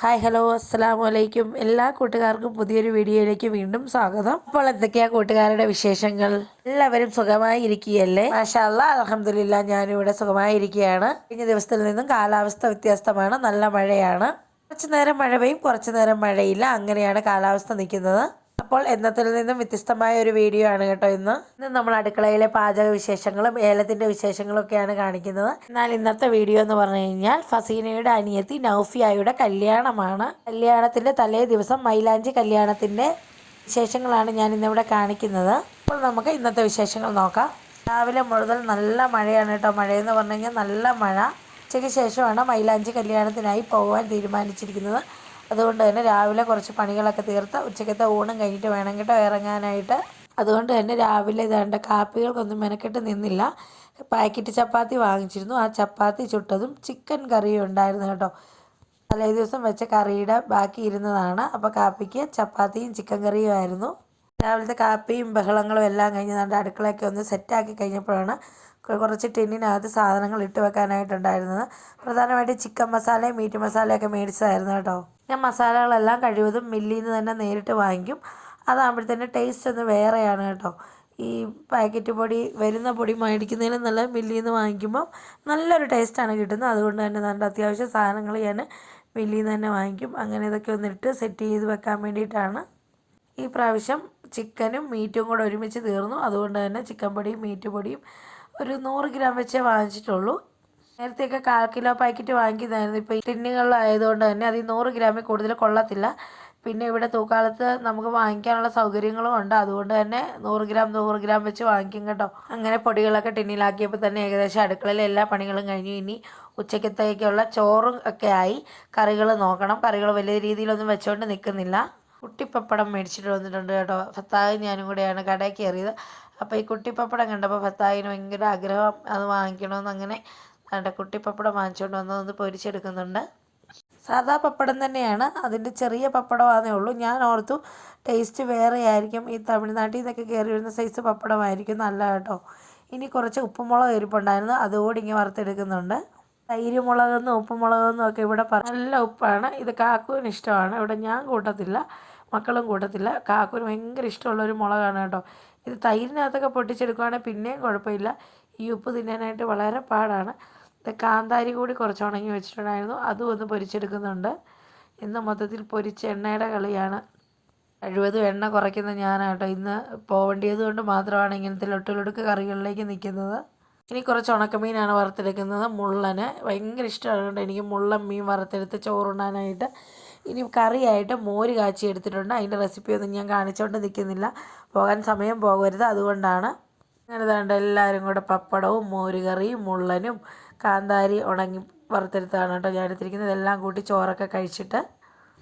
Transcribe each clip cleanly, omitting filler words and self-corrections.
Hi hello അസ്സലാമു അലൈക്കും. എല്ലാ കൂട്ടുകാർക്കും പുതിയൊരു വീഡിയോയിലേക്ക് വീണ്ടും സ്വാഗതം. അപ്പോൾ എന്തൊക്കെയാ കൂട്ടുകാരുടെ വിശേഷങ്ങൾ? എല്ലാവരും സുഖമായി ഇരിക്കുകയല്ലേ? മാഷാ അല്ലാ, അൽഹംദുലില്ലാ, ഞാനിവിടെ സുഖമായി ഇരിക്കുകയാണ്. കഴിഞ്ഞ ദിവസത്തിൽ നിന്നും കാലാവസ്ഥ വ്യത്യാസമാണ്, നല്ല മഴയാണ്. കുറച്ചു നേരം മഴ പെയ്യും, കുറച്ചു നേരം മഴയില്ല, അങ്ങനെയാണ് കാലാവസ്ഥ നിൽക്കുന്നത്. അപ്പോൾ എന്നത്തിൽ നിന്നും വ്യത്യസ്തമായ ഒരു വീഡിയോ ആണ് കേട്ടോ ഇന്ന് നമ്മൾ അടുക്കളയിലെ പാചക വിശേഷങ്ങളും ഏലത്തിന്റെ വിശേഷങ്ങളും ഒക്കെയാണ് കാണിക്കുന്നത്. എന്നാൽ ഇന്നത്തെ വീഡിയോ എന്ന് പറഞ്ഞു കഴിഞ്ഞാൽ ഫസീനയുടെ അനിയത്തി നൗഫിയായുടെ കല്യാണമാണ്. കല്യാണത്തിന്റെ തലേ ദിവസം മൈലാഞ്ചി കല്യാണത്തിന്റെ വിശേഷങ്ങളാണ് ഞാൻ ഇന്നിവിടെ കാണിക്കുന്നത്. അപ്പോൾ നമുക്ക് ഇന്നത്തെ വിശേഷങ്ങൾ നോക്കാം. രാവിലെ മുതൽ നല്ല മഴയാണ് കേട്ടോ. മഴയെന്ന് പറഞ്ഞു കഴിഞ്ഞാൽ നല്ല മഴ. ഉച്ചയ്ക്ക് ശേഷമാണ് മൈലാഞ്ചി കല്യാണത്തിനായി പോകാൻ തീരുമാനിച്ചിരിക്കുന്നത്. അതുകൊണ്ട് തന്നെ രാവിലെ കുറച്ച് പണികളൊക്കെ തീർത്ത് ഉച്ചക്കത്തെ ഊണും കഴിഞ്ഞിട്ട് വേണം കേട്ടോ ഇറങ്ങാനായിട്ട്. അതുകൊണ്ട് തന്നെ രാവിലെ ഇതാണ്ട് കാപ്പികൾക്കൊന്നും മെനക്കെട്ട് നിന്നില്ല. പാക്കറ്റ് ചപ്പാത്തി വാങ്ങിച്ചിരുന്നു. ആ ചപ്പാത്തി ചുട്ടതും ചിക്കൻ കറിയും ഉണ്ടായിരുന്നു കേട്ടോ. തലേ ദിവസം വെച്ച കറിയുടെ ബാക്കി ഇരുന്നതാണ്. അപ്പോൾ കാപ്പിക്ക് ചപ്പാത്തിയും ചിക്കൻ കറിയും ആയിരുന്നു. രാവിലത്തെ കാപ്പിയും ബഹളങ്ങളും എല്ലാം കഴിഞ്ഞ് നമ്മുടെ അടുക്കളയൊക്കെ ഒന്ന് സെറ്റാക്കി കഴിഞ്ഞപ്പോഴാണ് കുറച്ച് ടിന്നിനകത്ത് സാധനങ്ങൾ ഇട്ട് വെക്കാനായിട്ടുണ്ടായിരുന്നത്. പ്രധാനമായിട്ട് ചിക്കൻ മസാലയും മീറ്റ് മസാലയൊക്കെ മേടിച്ചതായിരുന്നു കേട്ടോ. ഞാൻ മസാലകളെല്ലാം കഴിവതും മില്ലിൽ നിന്ന് തന്നെ നേരിട്ട് വാങ്ങിക്കും. അതാകുമ്പോഴത്തേന് ടേസ്റ്റ് ഒന്ന് വേറെയാണ് കേട്ടോ. ഈ പാക്കറ്റ് പൊടി വരുന്ന പൊടി മേടിക്കുന്നതിലും നല്ല മില്ലിൽ നിന്ന് വാങ്ങിക്കുമ്പോൾ നല്ലൊരു ടേസ്റ്റാണ് കിട്ടുന്നത്. അതുകൊണ്ട് തന്നെ നല്ല അത്യാവശ്യം സാധനങ്ങൾ ഞാൻ മില്ലിൽ നിന്ന് തന്നെ വാങ്ങിക്കും. അങ്ങനെ ഇതൊക്കെ ഒന്നിട്ട് സെറ്റ് ചെയ്ത് വെക്കാൻ വേണ്ടിയിട്ടാണ്. ഈ പ്രാവശ്യം ചിക്കനും മീറ്റും കൂടെ ഒരുമിച്ച് തീർന്നു. അതുകൊണ്ട് തന്നെ ചിക്കൻ പൊടിയും മീറ്റ് പൊടിയും ഒരു 100 ഗ്രാം വെച്ചേ വാങ്ങിച്ചിട്ടുള്ളൂ. നേരത്തെയൊക്കെ 1/4 കിലോ പാക്കറ്റ് വാങ്ങിക്കുന്നതായിരുന്നു. ഇപ്പോൾ ഈ ടിന്നുകളിലായതുകൊണ്ട് തന്നെ അത് 100 ഗ്രാമിൽ കൂടുതൽ കൊള്ളത്തില്ല. പിന്നെ ഇവിടെ തൂക്കാലത്ത് നമുക്ക് വാങ്ങിക്കാനുള്ള സൗകര്യങ്ങളും ഉണ്ട്. അതുകൊണ്ട് തന്നെ 100 ഗ്രാം വെച്ച് വാങ്ങിക്കും കേട്ടോ. അങ്ങനെ പൊടികളൊക്കെ ടിന്നിലാക്കിയപ്പോൾ തന്നെ ഏകദേശം അടുക്കളയിലെ എല്ലാ പണികളും കഴിഞ്ഞു. ഇനി ഉച്ചക്കത്തേക്കുള്ള ചോറും ഒക്കെ ആയി. കറികൾ നോക്കണം. കറികൾ വലിയ രീതിയിലൊന്നും വെച്ചുകൊണ്ട് നിൽക്കുന്നില്ല. കുട്ടിപ്പപ്പടം മേടിച്ചിട്ട് വന്നിട്ടുണ്ട് കേട്ടോ. ഫത്തായും ഞാനും കൂടെയാണ് കടയിൽ കയറിയത്. അപ്പോൾ ഈ കുട്ടിപ്പപ്പടം കണ്ടപ്പോൾ ഫത്തായിന് ഭയങ്കര ആഗ്രഹം അത് വാങ്ങിക്കണമെന്ന്. അങ്ങനെ കുട്ടിപ്പപ്പടം വാങ്ങിച്ചുകൊണ്ട് വന്നതൊന്ന് പൊരിച്ചെടുക്കുന്നുണ്ട്. സാധാ പപ്പടം തന്നെയാണ്, അതിൻ്റെ ചെറിയ പപ്പടമാണേ ഉള്ളൂ. ഞാൻ ഓർത്തു ടേസ്റ്റ് വേറെ ആയിരിക്കും, ഈ തമിഴ്നാട്ടിൽ നിന്നൊക്കെ കയറി വരുന്ന സൈസ് പപ്പടമായിരിക്കും, നല്ല കേട്ടോ. ഇനി കുറച്ച് ഉപ്പുമുളക് എരിപ്പുണ്ടായിരുന്നു, അതുകൂടി ഇങ്ങനെ വറുത്തെടുക്കുന്നുണ്ട്. തൈര് മുളകെന്നും ഉപ്പുമുളകെന്നും ഒക്കെ ഇവിടെ നല്ല ഉപ്പാണ്. ഇത് കാക്കുവിന് ഇഷ്ടമാണ്. ഇവിടെ ഞാൻ കൂട്ടത്തില്ല, മക്കളും കൂട്ടത്തില്ല. കാക്കുവിന് ഭയങ്കര ഇഷ്ടമുള്ളൊരു മുളകാണ് കേട്ടോ. ഇത് തൈരിനകത്തൊക്കെ പൊട്ടിച്ചെടുക്കുകയാണെങ്കിൽ പിന്നെയും കുഴപ്പമില്ല. ഈ ഉപ്പ് തിന്നാനായിട്ട് വളരെ പാടാണ്. ഇത് കാന്താരി കൂടി കുറച്ച് ഉണങ്ങി വെച്ചിട്ടുണ്ടായിരുന്നു, അതും ഒന്ന് പൊരിച്ചെടുക്കുന്നുണ്ട്. ഇന്ന് മൊത്തത്തിൽ പൊരിച്ച എണ്ണയുടെ കളിയാണ്. കഴിവതും എണ്ണ കുറയ്ക്കുന്ന ഞാനാട്ടോ. ഇന്ന് പോവേണ്ടിയത് കൊണ്ട് മാത്രമാണ് ഇങ്ങനത്തെ ലൊട്ടുലൊടുക്ക് കറികളിലേക്ക് നിൽക്കുന്നത്. ഇനി കുറച്ച് ഉണക്കമീനാണ് വറുത്തെടുക്കുന്നത്. മുള്ളന് ഭയങ്കര ഇഷ്ടമാണ് കേട്ടോ എനിക്ക് മുള്ളൻ മീൻ വറുത്തെടുത്ത് ചോറുണ്ണാനായിട്ട്. ഇനി കറിയായിട്ട് മോര് കാച്ചി എടുത്തിട്ടുണ്ട്. അതിൻ്റെ റെസിപ്പിയൊന്നും ഞാൻ കാണിച്ചുകൊണ്ട് നിൽക്കുന്നില്ല, പോകാൻ സമയം പോകരുത്, അതുകൊണ്ടാണ്. അങ്ങനെ വേണ്ട എല്ലാവരും കൂടെ പപ്പടവും മോര് കറിയും മുള്ളനും കാന്താരി ഉണങ്ങി വറുത്തെടുത്താണ് കേട്ടോ ഞാൻ എടുത്തിരിക്കുന്നത്. ഇതെല്ലാം കൂട്ടി ചോറൊക്കെ കഴിച്ചിട്ട്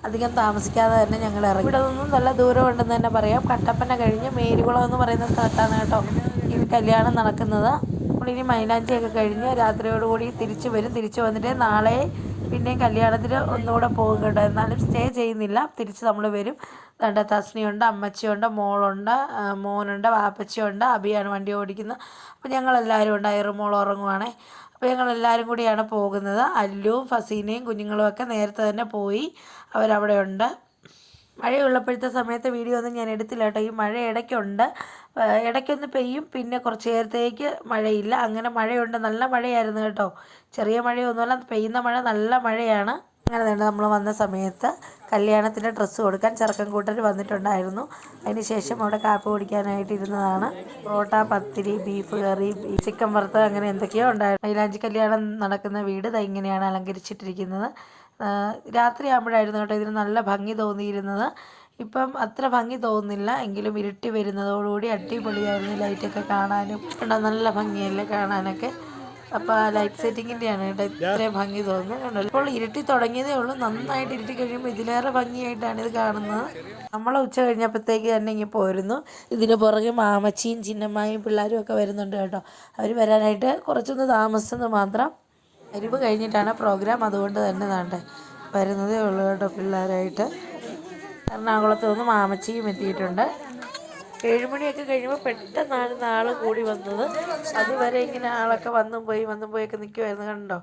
അധികം താമസിക്കാതെ തന്നെ ഞങ്ങൾ ഇറങ്ങി. ഇവിടെ നിന്നും നല്ല ദൂരമുണ്ടെന്ന് തന്നെ പറയാം. കട്ടപ്പന കഴിഞ്ഞ് മേരികുളം എന്ന് പറയുന്ന സ്ഥലത്താണ് കേട്ടോ ഈ കല്യാണം നടക്കുന്നത്. ഇനി മൈലാഞ്ചിയൊക്കെ കഴിഞ്ഞ് രാത്രിയോടുകൂടി തിരിച്ചു വരും. തിരിച്ചു വന്നിട്ട് നാളെ പിന്നെയും കല്യാണത്തിന് ഒന്നുകൂടെ പോകും കേട്ടോ. എന്നാലും സ്റ്റേ ചെയ്യുന്നില്ല, തിരിച്ച് നമ്മൾ വരും. തൻ്റെ തസ്നിയുണ്ട്, അമ്മച്ചിയുണ്ട്, മോളുണ്ട്, മോനുണ്ട്, വാപ്പച്ചിയുണ്ട്, അബിയാണ് വണ്ടി ഓടിക്കുന്നത്. അപ്പോൾ ഞങ്ങളെല്ലാവരും ഉണ്ട്. ഐറുമോൾ ഉറങ്ങുവാണേ. അപ്പോൾ ഞങ്ങളെല്ലാവരും കൂടിയാണ് പോകുന്നത്. അല്ലുവും ഫസീനയും കുഞ്ഞുങ്ങളും ഒക്കെ നേരത്തെ തന്നെ പോയി, അവരവിടെ ഉണ്ട്. മഴയുള്ളപ്പോഴത്തെ സമയത്ത് വീഡിയോ ഒന്നും ഞാൻ എടുത്തില്ല കേട്ടോ. ഈ മഴ ഇടയ്ക്കുണ്ട്, ഇടയ്ക്കൊന്ന് പെയ്യും, പിന്നെ കുറച്ച് നേരത്തേക്ക് മഴയില്ല. അങ്ങനെ മഴയുണ്ട്, നല്ല മഴയായിരുന്നു കേട്ടോ. ചെറിയ മഴയൊന്നുമല്ല, പെയ്യുന്ന മഴ നല്ല മഴയാണ്. അങ്ങനെ തന്നെ നമ്മൾ വന്ന സമയത്ത് കല്യാണത്തിൻ്റെ ഡ്രസ്സ് കൊടുക്കാൻ ചെറുക്കൻ കൂട്ടർ വന്നിട്ടുണ്ടായിരുന്നു. അതിന് ശേഷം അവിടെ കാപ്പി കുടിക്കാനായിട്ട് ഇരുന്നതാണ്. പൊറോട്ട, പത്തിരി, ബീഫ് കറി, ചിക്കൻ വറുത്തത്, അങ്ങനെ എന്തൊക്കെയോ ഉണ്ടായിരുന്നു. മൈലാഞ്ചി കല്യാണം നടക്കുന്ന വീട് ഇങ്ങനെയാണ് അലങ്കരിച്ചിട്ടിരിക്കുന്നത്. രാത്രിയാകുമ്പോഴായിരുന്നു കേട്ടോ ഇതിന് നല്ല ഭംഗി തോന്നിയിരുന്നത്. ഇപ്പം അത്ര ഭംഗി തോന്നുന്നില്ല, എങ്കിലും ഇരുട്ടി വരുന്നതോടുകൂടി അടിപൊളിയായിരുന്നു. ലൈറ്റൊക്കെ കാണാനും കണ്ടോ, നല്ല ഭംഗിയല്ലേ കാണാനൊക്കെ. അപ്പോൾ ആ ലൈറ്റ് സെറ്റിങ്ങിൻ്റെയാണ് കേട്ടോ ഇത്രയും ഭംഗി തോന്നുന്നത്. കണ്ടോ, ഇപ്പോൾ ഇരുട്ടി തുടങ്ങിയതേ ഉള്ളൂ. നന്നായിട്ട് ഇരുട്ടി കഴിയുമ്പോൾ ഇതിലേറെ ഭംഗിയായിട്ടാണ് ഇത് കാണുന്നത്. നമ്മൾ ഉച്ച കഴിഞ്ഞപ്പോഴത്തേക്ക് തന്നെ ഇങ്ങനെ പോരുന്നു. ഇതിന് പുറകെ മാമച്ചിയും ചിന്നമ്മായും പിള്ളേരും ഒക്കെ വരുന്നുണ്ട് കേട്ടോ. അവർ വരാനായിട്ട് കുറച്ചൊന്ന് താമസിച്ചെന്ന് മാത്രം. എരിവ് കഴിഞ്ഞിട്ടാണ് പ്രോഗ്രാം, അതുകൊണ്ട് തന്നെ വേണ്ടേ വരുന്നതേ ഉള്ളൂ കേട്ടോ പിള്ളേരായിട്ട്. എറണാകുളത്ത് നിന്ന് മാമച്ചിയും എത്തിയിട്ടുണ്ട്. 7 മണിയൊക്കെ കഴിയുമ്പോൾ പെട്ടെന്നാണ് നാൾ കൂടി വന്നത്. അതുവരെ ഇങ്ങനെ ആളൊക്കെ വന്നും പോയൊക്കെ നിൽക്കുമായിരുന്നു. കണ്ടോ,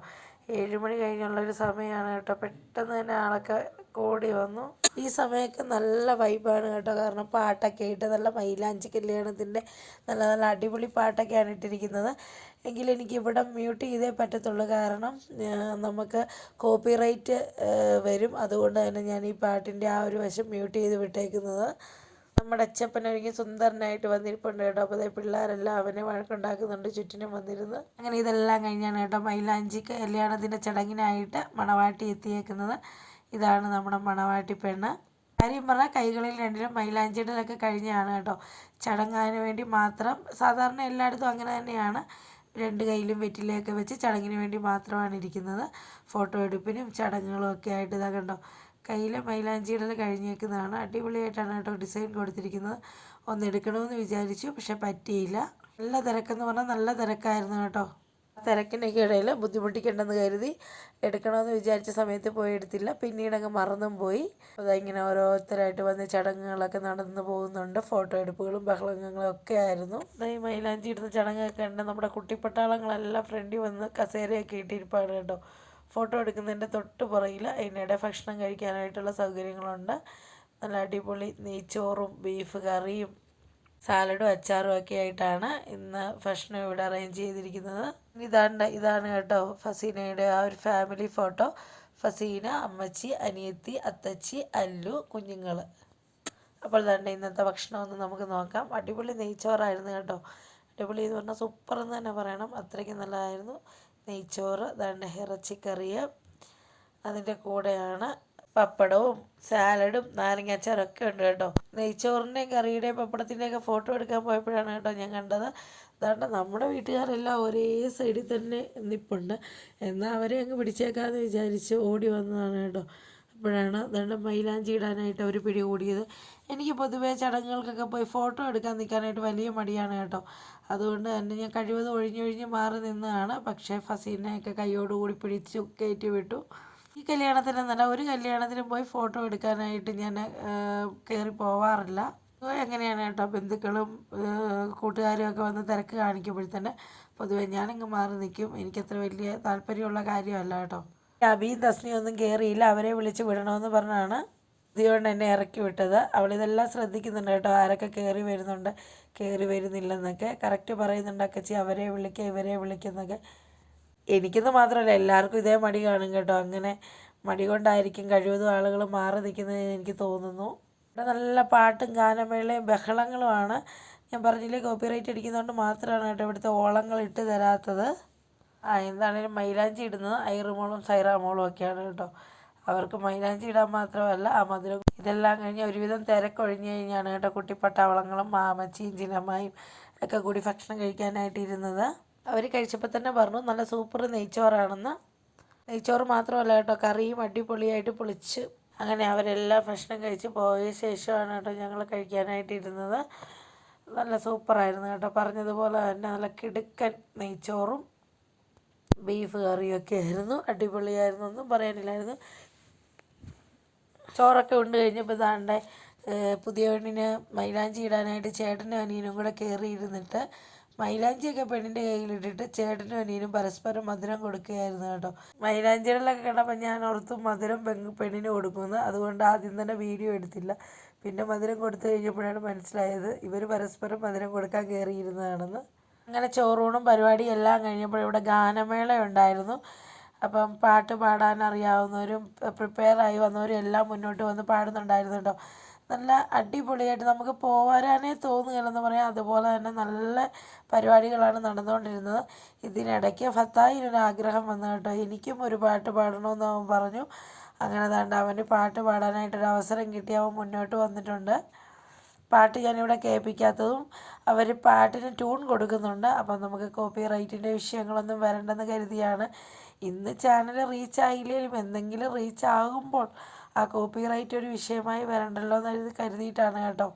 7 മണി കഴിഞ്ഞുള്ളൊരു സമയമാണ് കേട്ടോ. പെട്ടെന്ന് തന്നെ ആളൊക്കെ ഓടി വന്നു. ഈ സമയമൊക്കെ നല്ല വൈബാണ് കേട്ടോ. കാരണം പാട്ടൊക്കെ ഇട്ട് നല്ല മൈലാഞ്ചി കല്യാണത്തിൻ്റെ നല്ല നല്ല അടിപൊളി പാട്ടൊക്കെയാണ് ഇട്ടിരിക്കുന്നത്. എങ്കിലും എനിക്കിവിടെ മ്യൂട്ട് ചെയ്തേ പറ്റത്തുള്ളൂ. കാരണം നമുക്ക് കോപ്പിറൈറ്റ് വരും. അതുകൊണ്ട് തന്നെ ഞാൻ ഈ പാട്ടിൻ്റെ ആ ഒരു വശം മ്യൂട്ട് ചെയ്ത് വിട്ടേക്കുന്നത്. നമ്മുടെ അച്ചപ്പനൊരുങ്ങി സുന്ദരനായിട്ട് വന്നിരിപ്പുണ്ട് കേട്ടോ. അപ്പോൾ അതേ പിള്ളേരെല്ലാം അവനെ വഴക്കുണ്ടാക്കുന്നുണ്ട് ചുറ്റിനും വന്നിരുന്ന്. അങ്ങനെ ഇതെല്ലാം കഴിഞ്ഞാണ് കേട്ടോ മൈലാഞ്ചി കല്യാണത്തിൻ്റെ ചടങ്ങിനായിട്ട് മണവാട്ടി എത്തിയേക്കുന്നത്. ഇതാണ് നമ്മുടെ മണവാട്ടി പെണ്ണ്. കാര്യം പറഞ്ഞാൽ കൈകളിൽ രണ്ടിലും മൈലാഞ്ചിടലൊക്കെ കഴിഞ്ഞാണ് കേട്ടോ. ചടങ്ങാന് വേണ്ടി മാത്രം, സാധാരണ എല്ലായിടത്തും അങ്ങനെ തന്നെയാണ്, രണ്ട് കൈയിലും വെറ്റിലയൊക്കെ വെച്ച് ചടങ്ങിന് വേണ്ടി മാത്രമാണ് ഇരിക്കുന്നത്. ഫോട്ടോ എടുപ്പിനും ചടങ്ങുകളും ഒക്കെ ആയിട്ട് ഇതാ കണ്ടോ, കയ്യിൽ മൈലാഞ്ചിയിടൽ കഴിഞ്ഞേക്കുന്നതാണ്. അടിപൊളിയായിട്ടാണ് കേട്ടോ ഡിസൈൻ കൊടുത്തിരിക്കുന്നത്. ഒന്നെടുക്കണമെന്ന് വിചാരിച്ചു, പക്ഷെ പറ്റിയില്ല. നല്ല തിരക്കെന്ന് പറഞ്ഞാൽ നല്ല തിരക്കായിരുന്നു കേട്ടോ. തിരക്കിനൊക്കെ ഇടയിൽ ബുദ്ധിമുട്ടിക്കണ്ടെന്ന് കരുതി എടുക്കണമെന്ന് വിചാരിച്ച സമയത്ത് പോയി എടുത്തില്ല. പിന്നീട് അങ്ങ് മറന്നും പോയി. അതിങ്ങനെ ഓരോരുത്തരായിട്ട് വന്ന് ചടങ്ങുകളൊക്കെ നടന്നു പോകുന്നുണ്ട്. ഫോട്ടോ എടുപ്പുകളും ബഹളങ്ങളും ഒക്കെ ആയിരുന്നു. ഈ മൈലാഞ്ചി ഇടുന്ന ചടങ്ങൊക്കെ ഉണ്ട്. നമ്മുടെ കുട്ടിപ്പട്ടാളങ്ങളെല്ലാം ഫ്രണ്ടിൽ വന്ന് കസേരയൊക്കെ ഇട്ടിരിപ്പാണ് കേട്ടോ. ഫോട്ടോ എടുക്കുന്നതിൻ്റെ തൊട്ട് പുറകിൽ അതിനിടെ ഭക്ഷണം കഴിക്കാനായിട്ടുള്ള സൗകര്യങ്ങളുണ്ട്. നല്ല അടിപൊളി നെയ്ച്ചോറും ബീഫ് കറിയും സാലഡും അച്ചാറും ഒക്കെ ആയിട്ടാണ് ഇന്ന് ഭക്ഷണം ഇവിടെ അറേഞ്ച് ചെയ്തിരിക്കുന്നത്. ഇതാണ് കേട്ടോ ഫസീനയുടെ ആ ഒരു ഫാമിലി ഫോട്ടോ. ഫസീന, അമ്മച്ചി, അനിയത്തി, അത്തച്ചി, അല്ലു, കുഞ്ഞുങ്ങൾ. അപ്പോൾ തന്നെ ഇന്നത്തെ ഭക്ഷണം ഒന്ന് നമുക്ക് നോക്കാം. അടിപൊളി നെയ്ച്ചോറായിരുന്നു കേട്ടോ. അടിപൊളി എന്ന് പറഞ്ഞാൽ സൂപ്പർ എന്ന് തന്നെ പറയണം, അത്രയ്ക്ക് നല്ലതായിരുന്നു. നെയ്ച്ചോറ്, ദാണ്ട് ഇറച്ചിക്കറി, അതിൻ്റെ കൂടെയാണ് പപ്പടവും സാലഡും നാരങ്ങാച്ചാറൊക്കെ ഉണ്ട് കേട്ടോ. നെയ്ച്ചോറിൻ്റെയും കറിയുടെയും പപ്പടത്തിൻ്റെയൊക്കെ ഫോട്ടോ എടുക്കാൻ പോയപ്പോഴാണ് കേട്ടോ ഞാൻ കണ്ടത്. അതാണ്ട് നമ്മുടെ വീട്ടുകാരെല്ലാം ഒരേ സൈഡിൽ തന്നെ നിൽപ്പുണ്ട്. എന്നാൽ അവരെ അങ്ങ് പിടിച്ചേക്കാമെന്ന് വിചാരിച്ച് ഓടി വന്നതാണ് കേട്ടോ. അപ്പോഴാണ് അതാണ്ട് മൈലാഞ്ചി ഇടാനായിട്ട് അവർ പിടികൂടിയത്. എനിക്ക് പൊതുവേ ചടങ്ങുകൾക്കൊക്കെ പോയി ഫോട്ടോ എടുക്കാൻ നിൽക്കാനായിട്ട് വലിയ മടിയാണ് കേട്ടോ. അതുകൊണ്ട് തന്നെ ഞാൻ കഴിവതും ഒഴിഞ്ഞൊഴിഞ്ഞ് മാറി നിന്നതാണ്. പക്ഷേ ഫസീനെയൊക്കെ കൈയോടുകൂടി പിടിച്ച് കയറ്റി വിട്ടു. ഈ കല്യാണത്തിനെന്നല്ല, ഒരു കല്യാണത്തിനും പോയി ഫോട്ടോ എടുക്കാനായിട്ട് ഞാൻ കയറി പോവാറില്ല. എങ്ങനെയാണ് കേട്ടോ, ബന്ധുക്കളും കൂട്ടുകാരും ഒക്കെ വന്ന് തിരക്ക് കാണിക്കുമ്പോഴത്തന്നെ പൊതുവെ ഞാനങ്ങ് മാറി നിൽക്കും. എനിക്കത്ര വലിയ താല്പര്യമുള്ള കാര്യമല്ല കേട്ടോ. അബിയും തസ്നിയും ഒന്നും കയറിയില്ല. അവരെ വിളിച്ച് വിടണമെന്ന് പറഞ്ഞാണ് ഇതുകൊണ്ട് എന്നെ ഇറക്കി വിട്ടത്. അവളിതെല്ലാം ശ്രദ്ധിക്കുന്നുണ്ട് കേട്ടോ, ആരൊക്കെ കയറി വരുന്നുണ്ട് കയറി വരുന്നില്ലെന്നൊക്കെ കറക്റ്റ് പറയുന്നുണ്ട്. അക്കച്ചി അവരെ വിളിക്കുക ഇവരെ വിളിക്കുന്നൊക്കെ. എനിക്കെന്ന് മാത്രമല്ല എല്ലാവർക്കും ഇതേ മടി കാണും കേട്ടോ. അങ്ങനെ മടി കൊണ്ടായിരിക്കും കഴിവതും ആളുകൾ മാറി നിൽക്കുന്നതെന്ന് എനിക്ക് തോന്നുന്നു. ഇവിടെ നല്ല പാട്ടും ഗാനമേളയും ബഹളങ്ങളുമാണ്. ഞാൻ പറഞ്ഞില്ലേ കോപ്പിറൈറ്റ് അടിക്കുന്നതുകൊണ്ട് മാത്രമാണ് കേട്ടോ ഇവിടുത്തെ ഓളങ്ങൾ ഇട്ട് തരാത്തത്. എന്താണേലും മൈലാഞ്ചി ഇടുന്നത് ഐറുമോളും സൈറാമോളും ഒക്കെയാണ് കേട്ടോ. അവർക്ക് മൈലാഞ്ചി ഇടാൻ മാത്രമല്ല ആ മധുരം ഇതെല്ലാം കഴിഞ്ഞ് ഒരുവിധം തിരക്കൊഴിഞ്ഞ് കഴിഞ്ഞാണ് കേട്ടോ കുട്ടിപ്പട്ടാവളങ്ങളും മാമച്ചിയും ചിന്നമ്മായും ഒക്കെ കൂടി ഭക്ഷണം കഴിക്കാനായിട്ട് ഇരുന്നത്. അവർ കഴിച്ചപ്പോൾ തന്നെ പറഞ്ഞു നല്ല സൂപ്പർ നെയ്ച്ചോറാണെന്ന്. നെയ്ച്ചോറ് മാത്രമല്ല കേട്ടോ, കറിയും അടിപൊളിയായിട്ട് പൊളിച്ച്. അങ്ങനെ അവരെല്ലാം ഭക്ഷണം കഴിച്ച് പോയ ശേഷമാണ് കേട്ടോ ഞങ്ങൾ കഴിക്കാനായിട്ട് ഇരുന്നത്. നല്ല സൂപ്പറായിരുന്നു കേട്ടോ. പറഞ്ഞതുപോലെ തന്നെ നല്ല കിടുക്കൻ നെയ്ച്ചോറും ബീഫ് കറിയൊക്കെ ആയിരുന്നു. അടിപൊളിയായിരുന്നു, ഒന്നും പറയാനില്ലായിരുന്നു. ചോറൊക്കെ ഉണ്ട് കഴിഞ്ഞപ്പോൾ ഇതാണ്ട് പുതിയ പെണ്ണിന് മൈലാഞ്ചി ഇടാനായിട്ട് ചേട്ടനും അനിയനും കൂടെ കയറിയിരുന്നിട്ട് മൈലാഞ്ചിയൊക്കെ പെണ്ണിൻ്റെ കയ്യിലിട്ടിട്ട് ചേട്ടനും അനിയനും പരസ്പരം മധുരം കൊടുക്കുകയായിരുന്നു കേട്ടോ. മൈലാഞ്ചികളിലൊക്കെ കണ്ടപ്പോൾ ഞാൻ ഓർത്തു മധുരം പെണ്ണിന് കൊടുക്കുമെന്ന്. അതുകൊണ്ട് ആദ്യം തന്നെ വീഡിയോ എടുത്തില്ല. പിന്നെ മധുരം കൊടുത്തു കഴിഞ്ഞപ്പോഴാണ് മനസ്സിലായത് ഇവർ പരസ്പരം മധുരം കൊടുക്കാൻ കയറിയിരുന്നതാണെന്ന്. അങ്ങനെ ചോറൂണും പരിപാടിയും എല്ലാം കഴിഞ്ഞപ്പോൾ ഇവിടെ ഗാനമേള ഉണ്ടായിരുന്നു. അപ്പം പാട്ട് പാടാൻ അറിയാവുന്നവരും പ്രിപ്പയറായി വന്നവരും എല്ലാം മുന്നോട്ട് വന്ന് പാടുന്നുണ്ടായിരുന്നു കേട്ടോ. നല്ല അടിപൊളിയായിട്ട് നമുക്ക് പോരാനേ തോന്നുകയില്ലെന്ന് പറയാം. അതുപോലെ തന്നെ നല്ല പരിപാടികളാണ് നടന്നുകൊണ്ടിരുന്നത്. ഇതിനിടയ്ക്ക് ഫത്താഹിനൊരു ആഗ്രഹം വന്നു കേട്ടോ, എനിക്കും ഒരു പാട്ട് പാടണമെന്ന് അവൻ പറഞ്ഞു. അങ്ങനെ താണ്ട് അവന് പാട്ട് പാടാനായിട്ടൊരു അവസരം കിട്ടി. അവൻ മുന്നോട്ട് വന്നിട്ടുണ്ട്. പാട്ട് ഞാനിവിടെ കേൾപ്പിക്കാത്തതും അവർ പാട്ടിന് ട്യൂൺ കൊടുക്കുന്നുണ്ട്. അപ്പം നമുക്ക് കോപ്പി റൈറ്റിൻ്റെ വിഷയങ്ങളൊന്നും വരണ്ടെന്ന് കരുതിയാണ്. ഇന്ന് ചാനൽ റീച്ച് ആയില്ലെങ്കിലും എന്തെങ്കിലും റീച്ച് ആകുമ്പോൾ ആ കോപ്പി റൈറ്റ് ഒരു വിഷയമായി വരണ്ടല്ലോ എന്ന് കരുതിയിട്ടാണ് കേട്ടോ.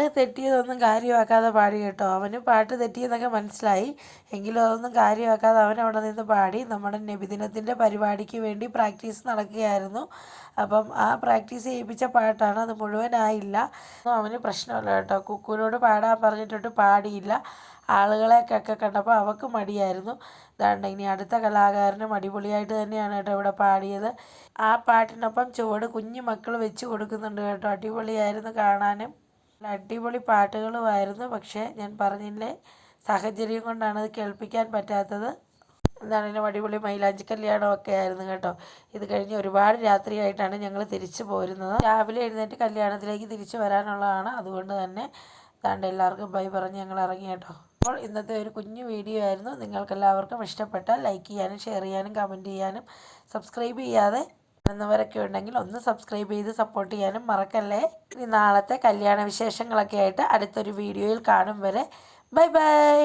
ആള് തെറ്റിയതൊന്നും കാര്യമാക്കാതെ പാടി കേട്ടോ. അവന് പാട്ട് തെറ്റിയെന്നൊക്കെ മനസ്സിലായി, എങ്കിലും അതൊന്നും കാര്യമാക്കാതെ അവൻ അവിടെ നിന്ന് പാടി. നമ്മുടെ നബിദിനത്തിൻ്റെ പരിപാടിക്ക് വേണ്ടി പ്രാക്ടീസ് നടക്കുകയായിരുന്നു. അപ്പം ആ പ്രാക്ടീസ് ചെയ്യിപ്പിച്ച പാട്ടാണ്, അത് മുഴുവനായില്ല. അവന് പ്രശ്നമല്ല കേട്ടോ. കുക്കുവിനോട് പാടാൻ പറഞ്ഞിട്ട് പാടിയില്ല. ആളുകളെയൊക്കെ കണ്ടപ്പോൾ അവൾക്ക് മടിയായിരുന്നു. ഇതാണ്ട് ഇനി അടുത്ത കലാകാരനും അടിപൊളിയായിട്ട് തന്നെയാണ് കേട്ടോ ഇവിടെ പാടിയത്. ആ പാട്ടിനൊപ്പം ചുവട് കുഞ്ഞു മക്കൾ വെച്ച് കൊടുക്കുന്നുണ്ട് കേട്ടോ. അടിപൊളിയായിരുന്നു കാണാനും. അടിപൊളി പാട്ടുകളുമായിരുന്നു. പക്ഷേ ഞാൻ പറഞ്ഞില്ലേ, സാഹചര്യം കൊണ്ടാണ് അത് കേൾപ്പിക്കാൻ പറ്റാത്തത്. എന്താണെങ്കിലും അടിപൊളി മൈലാഞ്ചി കല്യാണമൊക്കെ ആയിരുന്നു കേട്ടോ. ഇത് കഴിഞ്ഞ് ഒരുപാട് രാത്രിയായിട്ടാണ് ഞങ്ങൾ തിരിച്ചു പോരുന്നത്. രാവിലെ എഴുന്നേറ്റ് കല്യാണത്തിലേക്ക് തിരിച്ചു വരാനുള്ളതാണ്. അതുകൊണ്ട് തന്നെ ദാണ്ട് എല്ലാവർക്കും ബൈ പറഞ്ഞ് ഞങ്ങൾ ഇറങ്ങി കേട്ടോ. അപ്പോൾ ഇന്നത്തെ ഒരു കുഞ്ഞു വീഡിയോ ആയിരുന്നു. നിങ്ങൾക്കെല്ലാവർക്കും ഇഷ്ടപ്പെട്ടാൽ ലൈക്ക് ചെയ്യാനും ഷെയർ ചെയ്യാനും കമൻറ്റ് ചെയ്യാനും സബ്സ്ക്രൈബ് ചെയ്യാതെ കാണുന്നവരൊക്കെ ഉണ്ടെങ്കിൽ ഒന്ന് സബ്സ്ക്രൈബ് ചെയ്ത് സപ്പോർട്ട് ചെയ്യാനും മറക്കല്ലേ. ഇനി നാളത്തെ കല്യാണ വിശേഷങ്ങളൊക്കെ ആയിട്ട് അടുത്തൊരു വീഡിയോയിൽ കാണും വരെ ബൈ ബൈ.